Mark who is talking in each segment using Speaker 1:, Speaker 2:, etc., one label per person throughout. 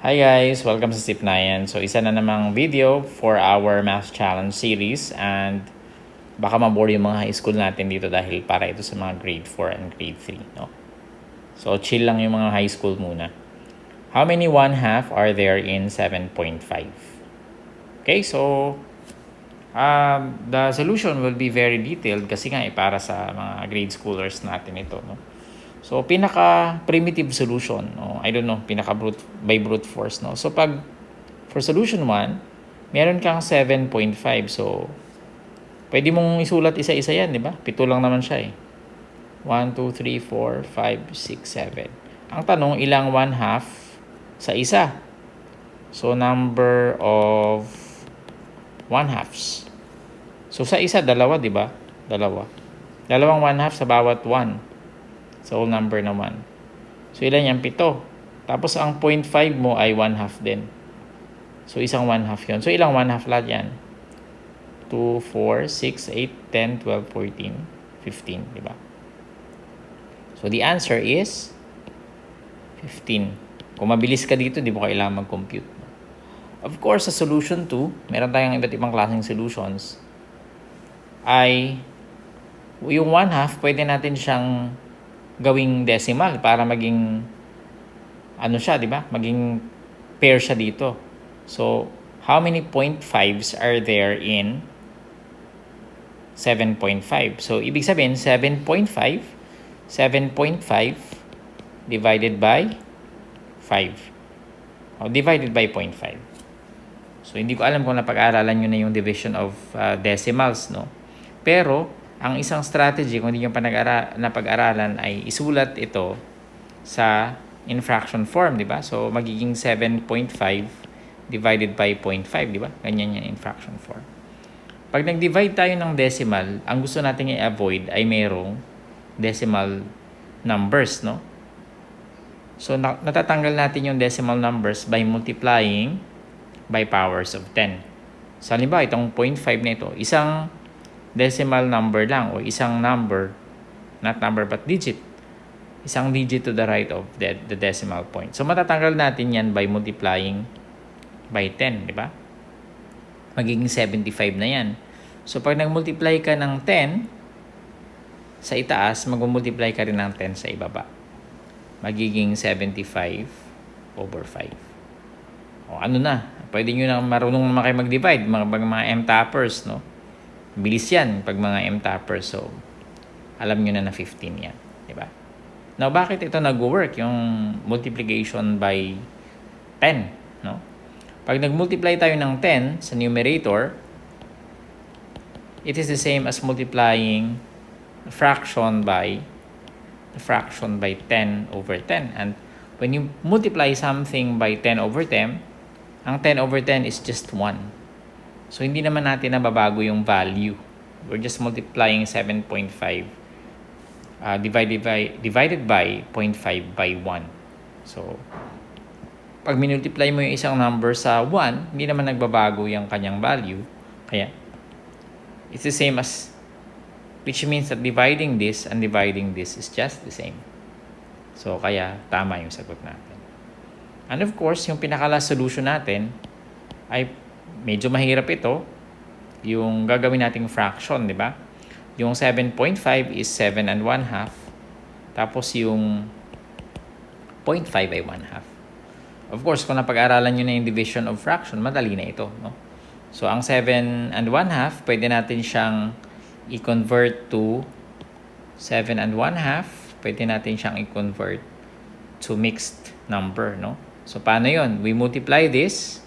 Speaker 1: Hi guys! Welcome sa Sip9. So isa na namang video for our Math Challenge series and baka mabore yung mga high school natin dito dahil para ito sa mga grade 4 and grade 3. No? So chill lang yung mga high school muna. How many 1/2 are there in 7.5? Okay, so the solution will be very detailed kasi nga para sa mga grade schoolers natin ito. No? So, pinaka-primitive solution, no? I don't know, by brute force, no? So, for solution 1, meron kang 7.5. So, pwede mong isulat isa-isa yan, di ba? 7 lang naman siya eh. 1, 2, 3, 4, 5, 6, 7. Ang tanong, ilang 1/2 sa isa? So, number of 1/2s. So, sa isa, dalawa, di ba? Dalawang 1/2 sa bawat 1. So, whole number naman. So, ilan yan? 7. Tapos, ang 0.5 mo ay 1/2 din. So, isang 1/2 yun. So, ilang 1/2 lahat yan? 2, 4, 6, 8, 10, 12, 14, 15. Diba? So, the answer is 15. Kung mabilis ka dito, di mo kailangan mag-compute. Of course, sa solution 2, meron tayong iba't ibang klaseng solutions. Ay, yung 1/2, pwede natin siyang gawing decimal para maging ano siya, di ba? Maging pair siya dito. So, how many 0.5s are there in 7.5? So, ibig sabihin, 7.5 divided by 5. Divided by 0.5. So, hindi ko alam kung napag-aaralan nyo na yung division of decimals, no? Pero, ang isang strategy, kung hindi nyo pa napag-aralan, ay isulat ito sa in fraction form, di ba? So, magiging 7.5 divided by 0.5, di ba? Ganyan yan in fraction form. Pag nag-divide tayo ng decimal, ang gusto natin i-avoid ay mayroong decimal numbers, no? So, natatanggal natin yung decimal numbers by multiplying by powers of 10. So, halimbawa, itong 0.5 na ito, isang decimal number lang o isang number, not number but digit. Isang digit to the right of the decimal point. So, matatanggal natin yan by multiplying by 10, di ba? Magiging 75 na yan. So, pag nag-multiply ka ng 10 sa itaas, mag-multiply ka rin ng 10 sa ibaba. Magiging 75 over 5. O, ano na? Pwede nyo na marunong naman kayo mag-divide, mga M-toppers, no? Bilis yan pag mga M-toppers. So, alam nyo na 15 yan. Diba? Now, bakit ito nag-work? Yung multiplication by 10. No? Pag nag-multiply tayo ng 10 sa numerator, it is the same as multiplying the fraction by 10 over 10. And when you multiply something by 10 over 10, ang 10 over 10 is just 1. So, hindi naman natin nababago yung value. We're just multiplying 7.5 divided by 0.5 by 1. So, pag minultiply mo yung isang number sa 1, hindi naman nagbabago yung kanyang value. Kaya, it's the same as, which means that dividing this and dividing this is just the same. So, kaya tama yung sagot natin. And of course, yung pinaka-last solution natin ay medyo mahirap ito. Yung gagawin nating fraction, di ba? Yung 7.5 is 7 and 1/2. Tapos yung 0.5 ay 1/2. Of course, kung napag-aralan nyo na yung division of fraction, madali na ito, no? So, ang 7 and 1/2, pwede natin siyang i-convert to 7 and 1/2. Pwede natin siyang i-convert to mixed number, no? So, paano yun? We multiply this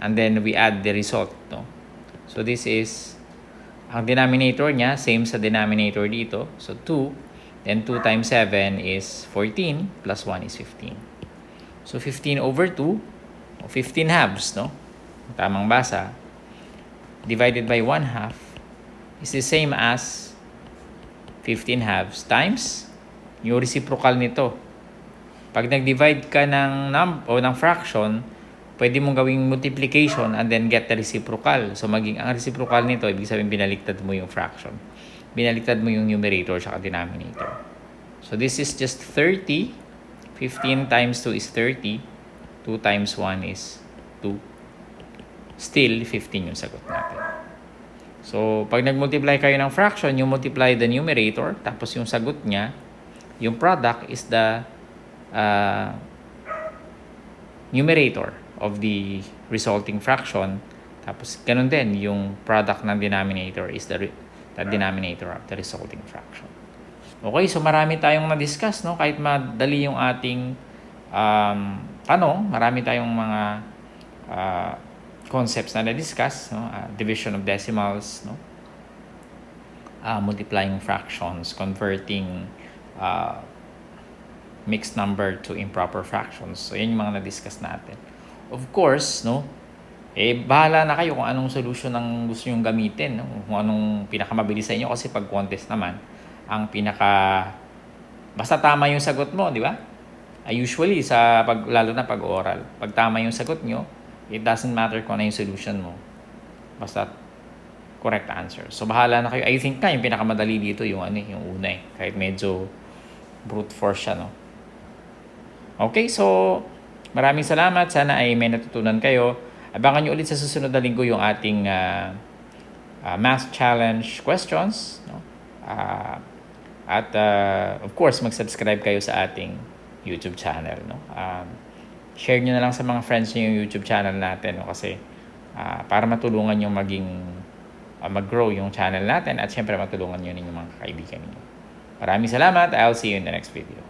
Speaker 1: and then we add the result, no? So, this is, ang denominator niya, same sa denominator dito. So, 2. Then, 2 times 7 is 14 plus 1 is 15. So, 15 over 2, o 15 halves, no? Tamang basa. Divided by 1/2 is the same as 15 halves times yung reciprocal nito. Pag nag-divide ka ng fraction, pwede mong gawing multiplication and then get the reciprocal. So, ang reciprocal nito, ibig sabihin binaliktad mo yung fraction. Binaliktad mo yung numerator sa denominator. So, this is just 30. 15 times 2 is 30. 2 times 1 is 2. Still, 15 yung sagot natin. So, pag nag-multiply kayo ng fraction, you multiply the numerator, tapos yung sagot niya, yung product is the numerator of the resulting fraction. Tapos, ganun din, yung product ng denominator is the denominator of the resulting fraction. Okay, so marami tayong na-discuss, no? Kahit madali yung ating tanong, marami tayong mga concepts na na-discuss, no? Division of decimals, no? Multiplying fractions, converting mixed number to improper fractions. So, yan yung mga na-discuss natin. Of course, no? Bahala na kayo kung anong solution ang gusto nyong gamitin, no? Kung anong pinakamabilis sa inyo, kasi pag contest naman, ang basta tama yung sagot mo, di ba? Usually, lalo na pag oral, pag tama yung sagot nyo, it doesn't matter kung ano yung solution mo. Basta correct answer. So, bahala na kayo. I think yung pinakamadali dito yung una eh. Kahit medyo brute force siya, no? Okay, so maraming salamat. Sana ay may natutunan kayo. Abangan nyo ulit sa susunod na linggo yung ating math challenge questions, no? Of course, mag-subscribe kayo sa ating YouTube channel, no? Share nyo na lang sa mga friends nyo yung YouTube channel natin, no? Kasi para matulungan nyo mag-grow yung channel natin, at syempre matulungan nyo yung mga kaibigan niyo. Maraming salamat. I'll see you in the next video.